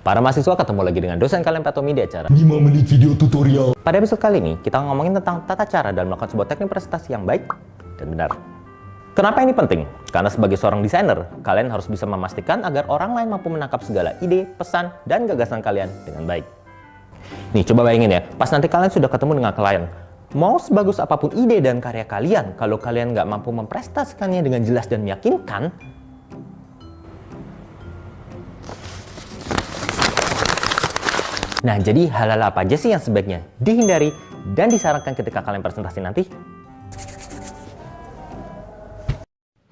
Para mahasiswa ketemu lagi dengan dosen kalian Pak Tommy di acara 5 menit video tutorial. Pada episode kali ini, kita ngomongin tentang tata cara dalam melakukan sebuah teknik presentasi yang baik dan benar. Kenapa ini penting? Karena sebagai seorang desainer, kalian harus bisa memastikan agar orang lain mampu menangkap segala ide, pesan, dan gagasan kalian dengan baik. Nih, coba bayangin ya, pas nanti kalian sudah ketemu dengan klien, mau sebagus apapun ide dan karya kalian, kalau kalian nggak mampu mempresentasikannya dengan jelas dan meyakinkan, nah, jadi hal-hal apa aja sih yang sebaiknya dihindari dan disarankan ketika kalian presentasi nanti?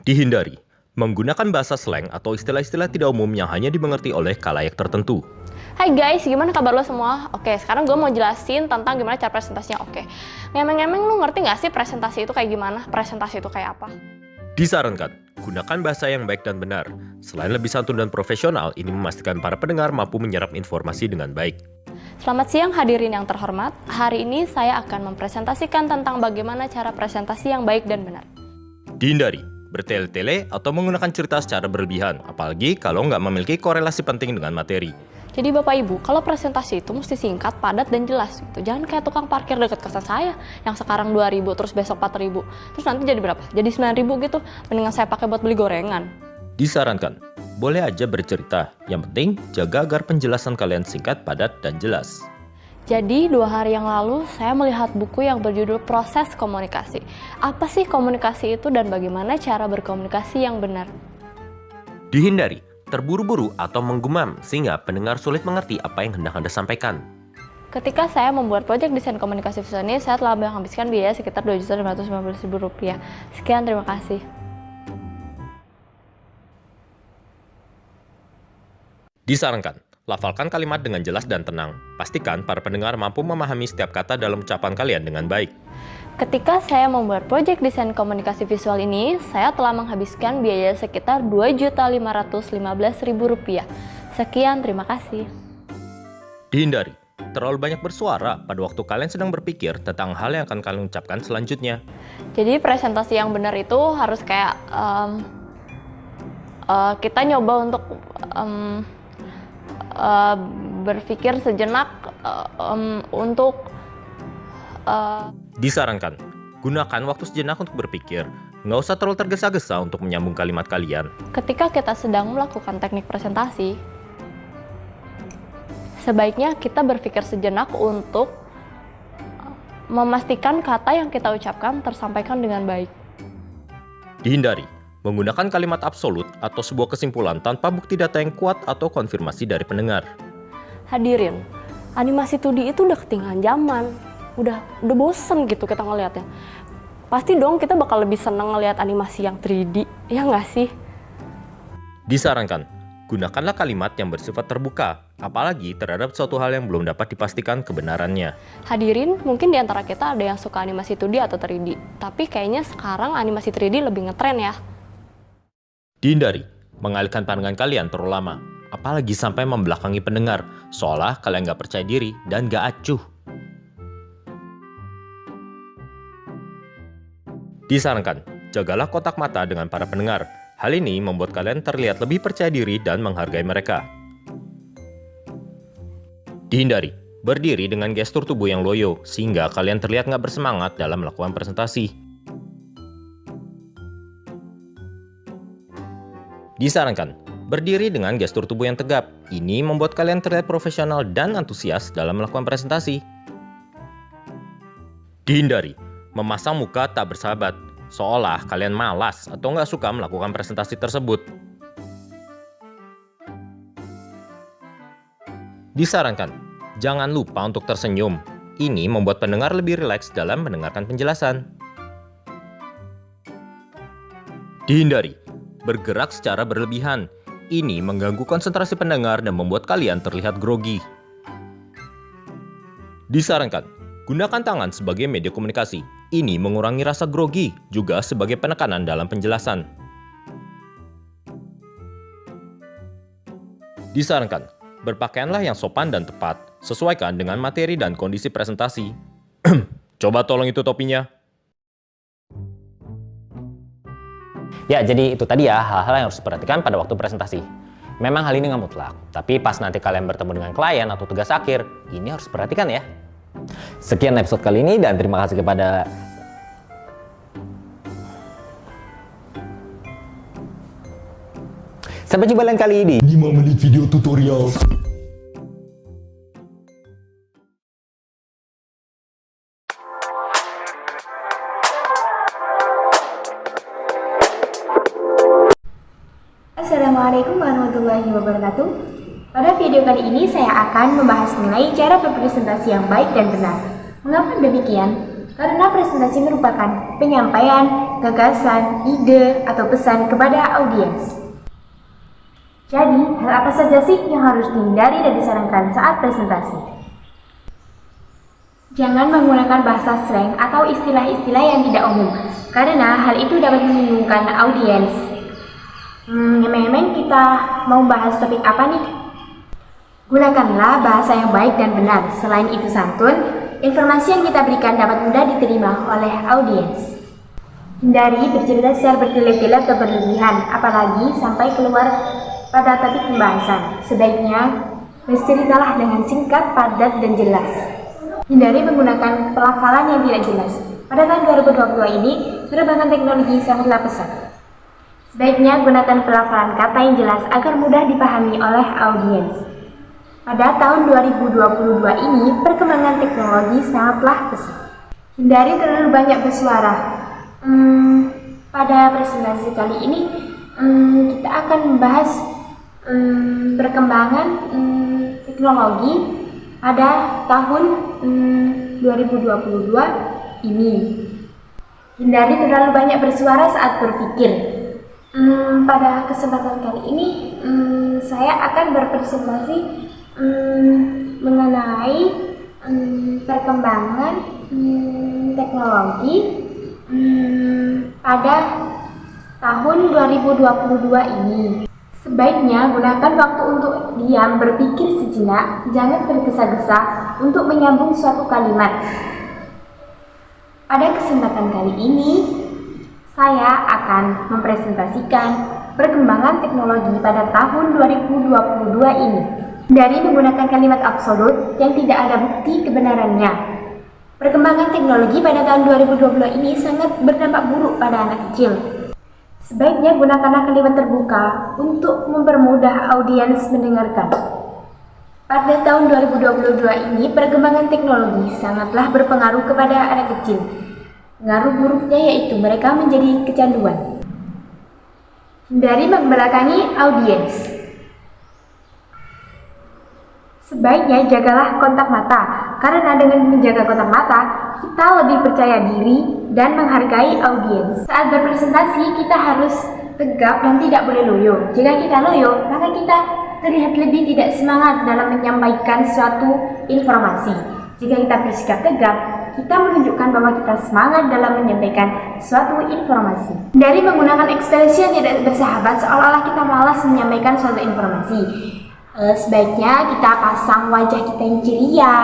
Dihindari. Menggunakan bahasa slang atau istilah-istilah tidak umum yang hanya dimengerti oleh khalayak tertentu. Hai guys, gimana kabar lo semua? Oke, sekarang gue mau jelasin tentang gimana cara presentasinya. Oke, ngemeng-ngemeng lu ngerti nggak sih presentasi itu kayak gimana? Presentasi itu kayak apa? Disarankan, gunakan bahasa yang baik dan benar. Selain lebih santun dan profesional, ini memastikan para pendengar mampu menyerap informasi dengan baik. Selamat siang hadirin yang terhormat. Hari ini saya akan mempresentasikan tentang bagaimana cara presentasi yang baik dan benar. Dihindari, bertele-tele atau menggunakan cerita secara berlebihan, apalagi kalau nggak memiliki korelasi penting dengan materi. Jadi Bapak Ibu, kalau presentasi itu mesti singkat, padat, dan jelas gitu. Jangan kayak tukang parkir dekat kosan saya yang sekarang 2.000, terus besok 4.000. Terus nanti jadi berapa? Jadi 9.000 gitu. Mendingan saya pakai buat beli gorengan. Disarankan, boleh aja bercerita. Yang penting, jaga agar penjelasan kalian singkat, padat, dan jelas. Jadi 2 hari yang lalu saya melihat buku yang berjudul Proses Komunikasi. Apa sih komunikasi itu dan bagaimana cara berkomunikasi yang benar? Dihindari, terburu-buru atau menggumam sehingga pendengar sulit mengerti apa yang hendak Anda sampaikan. Ketika saya membuat proyek desain komunikasi visual ini, saya telah menghabiskan biaya sekitar Rp2.515.000. Sekian, terima kasih. Disarankan, lafalkan kalimat dengan jelas dan tenang. Pastikan para pendengar mampu memahami setiap kata dalam ucapan kalian dengan baik. Ketika saya membuat proyek desain komunikasi visual ini, saya telah menghabiskan biaya sekitar Rp2.515.000. Sekian, terima kasih. Dihindari, terlalu banyak bersuara pada waktu kalian sedang berpikir tentang hal yang akan kalian ucapkan selanjutnya. Jadi presentasi yang benar itu harus kayak kita nyoba untuk berpikir sejenak untuk Disarankan, gunakan waktu sejenak untuk berpikir. Nggak usah terlalu tergesa-gesa untuk menyambung kalimat kalian. ketika kita sedang melakukan teknik presentasi, sebaiknya kita berpikir sejenak untuk memastikan kata yang kita ucapkan tersampaikan dengan baik. Dihindari, menggunakan kalimat absolut atau sebuah kesimpulan tanpa bukti data yang kuat atau konfirmasi dari pendengar. Hadirin, animasi 2D itu udah ketinggalan zaman. Udah bosen gitu kita ngeliatnya. Pasti dong kita bakal lebih seneng ngeliat animasi yang 3D, ya nggak sih? Disarankan, gunakanlah kalimat yang bersifat terbuka, apalagi terhadap suatu hal yang belum dapat dipastikan kebenarannya. Hadirin, mungkin di antara kita ada yang suka animasi 2D atau 3D, tapi kayaknya sekarang animasi 3D lebih ngetren ya. Dihindari, mengalihkan pandangan kalian terlalu lama, apalagi sampai membelakangi pendengar, seolah kalian nggak percaya diri dan nggak acuh. Disarankan, jagalah kontak mata dengan para pendengar. Hal ini membuat kalian terlihat lebih percaya diri dan menghargai mereka. Dihindari, berdiri dengan gestur tubuh yang loyo, sehingga kalian terlihat nggak bersemangat dalam melakukan presentasi. Disarankan, berdiri dengan gestur tubuh yang tegap. Ini membuat kalian terlihat profesional dan antusias dalam melakukan presentasi. Dihindari, memasang muka tak bersahabat, seolah kalian malas atau nggak suka melakukan presentasi tersebut. Disarankan, jangan lupa untuk tersenyum. Ini membuat pendengar lebih rileks dalam mendengarkan penjelasan. Dihindari, bergerak secara berlebihan. Ini mengganggu konsentrasi pendengar dan membuat kalian terlihat grogi. Disarankan, gunakan tangan sebagai media komunikasi. Ini mengurangi rasa grogi, juga sebagai penekanan dalam penjelasan. Disarankan, berpakaianlah yang sopan dan tepat, sesuaikan dengan materi dan kondisi presentasi. Coba tolong itu topinya. Ya, jadi itu tadi ya hal-hal yang harus diperhatikan pada waktu presentasi. Memang hal ini nggak mutlak, tapi pas nanti kalian bertemu dengan klien atau tugas akhir, ini harus perhatikan ya. Sekian episode kali ini dan terima kasih kepada sampai jumpa lain kali di 5 menit video tutorial. Assalamualaikum warahmatullahi wabarakatuh. Pada video kali ini saya akan membahas mengenai cara berpresentasi yang baik dan benar. Mengapa demikian? Karena presentasi merupakan penyampaian, gagasan, ide, atau pesan kepada audiens. Jadi, hal apa saja sih yang harus dihindari dan disarankan saat presentasi? Jangan menggunakan bahasa slang atau istilah-istilah yang tidak umum, karena hal itu dapat membingungkan audiens. Memang kita mau bahas topik apa nih? Gunakanlah bahasa yang baik dan benar. Selain itu santun, informasi yang kita berikan dapat mudah diterima oleh audiens. Hindari bercerita secara bertele-tele atau berlebihan, apalagi sampai keluar pada topik pembahasan. Sebaiknya berceritalah dengan singkat, padat, dan jelas. Hindari menggunakan pelafalan yang tidak jelas. Pada tahun 2022 ini, perkembangan teknologi sangatlah pesat. Sebaiknya gunakan pelafalan kata yang jelas agar mudah dipahami oleh audiens. Pada tahun 2022 ini, perkembangan teknologi sangatlah pesat. Hindari terlalu banyak bersuara. Pada presentasi kali ini, kita akan membahas perkembangan teknologi pada tahun 2022 ini. Hindari terlalu banyak bersuara saat berpikir. Pada kesempatan kali ini, saya akan berpresentasi mengenai perkembangan teknologi pada tahun 2022 ini. Sebaiknya gunakan waktu untuk diam, berpikir sejenak, jangan tergesa-gesa untuk menyambung suatu kalimat. Pada kesempatan kali ini, saya akan mempresentasikan perkembangan teknologi pada tahun 2022 ini. Dari menggunakan kalimat absolut yang tidak ada bukti kebenarannya. Perkembangan teknologi pada tahun 2022 ini sangat berdampak buruk pada anak kecil. Sebaiknya gunakanlah kalimat terbuka untuk mempermudah audiens mendengarkan. Pada tahun 2022 ini, perkembangan teknologi sangatlah berpengaruh kepada anak kecil. Pengaruh buruknya yaitu mereka menjadi kecanduan. Hindari membelakangi audiens. Sebaiknya jagalah kontak mata, karena dengan menjaga kontak mata, kita lebih percaya diri dan menghargai audiens. Saat berpresentasi, kita harus tegap dan tidak boleh loyo. Jika kita loyo, maka kita terlihat lebih tidak semangat dalam menyampaikan suatu informasi. Jika kita bersikap tegap, kita menunjukkan bahwa kita semangat dalam menyampaikan suatu informasi. Dari menggunakan ekspresi yang tidak bersahabat, seolah-olah kita malas menyampaikan suatu informasi. Sebaiknya kita pasang wajah kita yang ceria,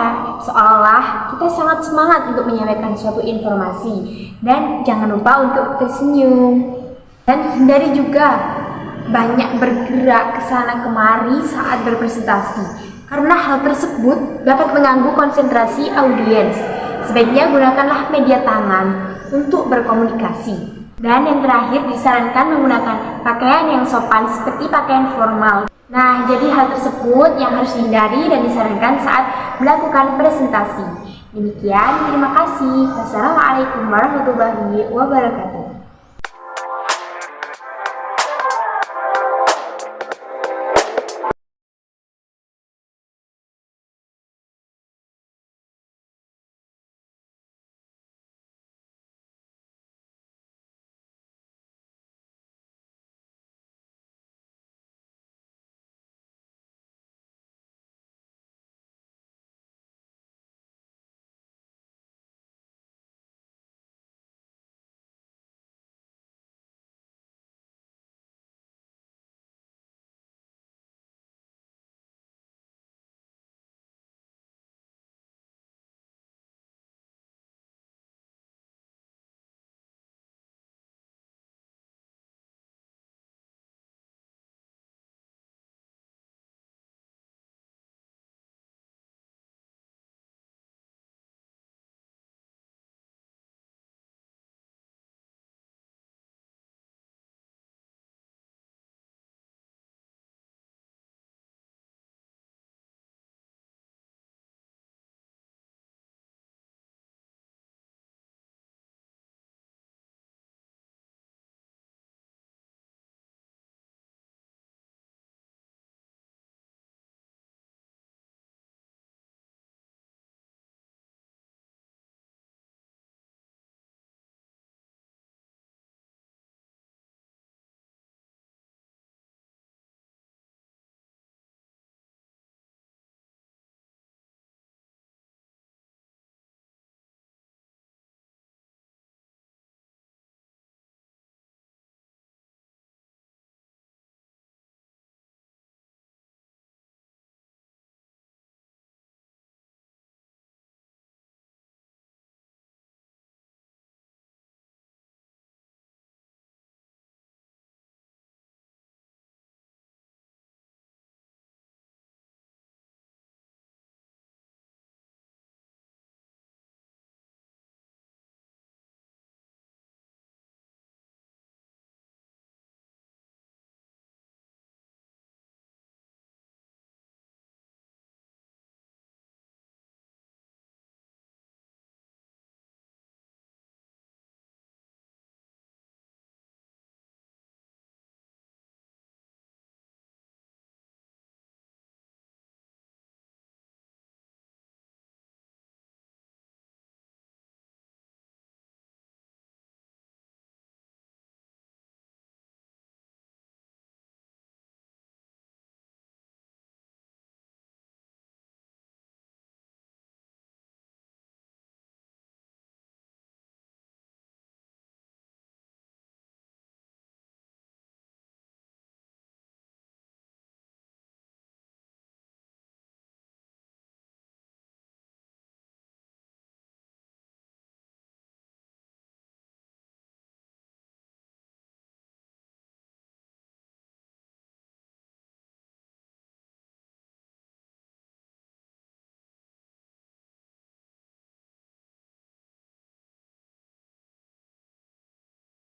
seolah-olah kita sangat semangat untuk menyampaikan suatu informasi. Dan jangan lupa untuk tersenyum. Dan hindari juga banyak bergerak ke sana kemari saat berpresentasi, karena hal tersebut dapat mengganggu konsentrasi audiens. Sebaiknya gunakanlah media tangan untuk berkomunikasi. Dan yang terakhir, disarankan menggunakan pakaian yang sopan seperti pakaian formal. Nah, jadi hal tersebut yang harus dihindari dan disarankan saat melakukan presentasi. Demikian, terima kasih. Wassalamualaikum warahmatullahi wabarakatuh.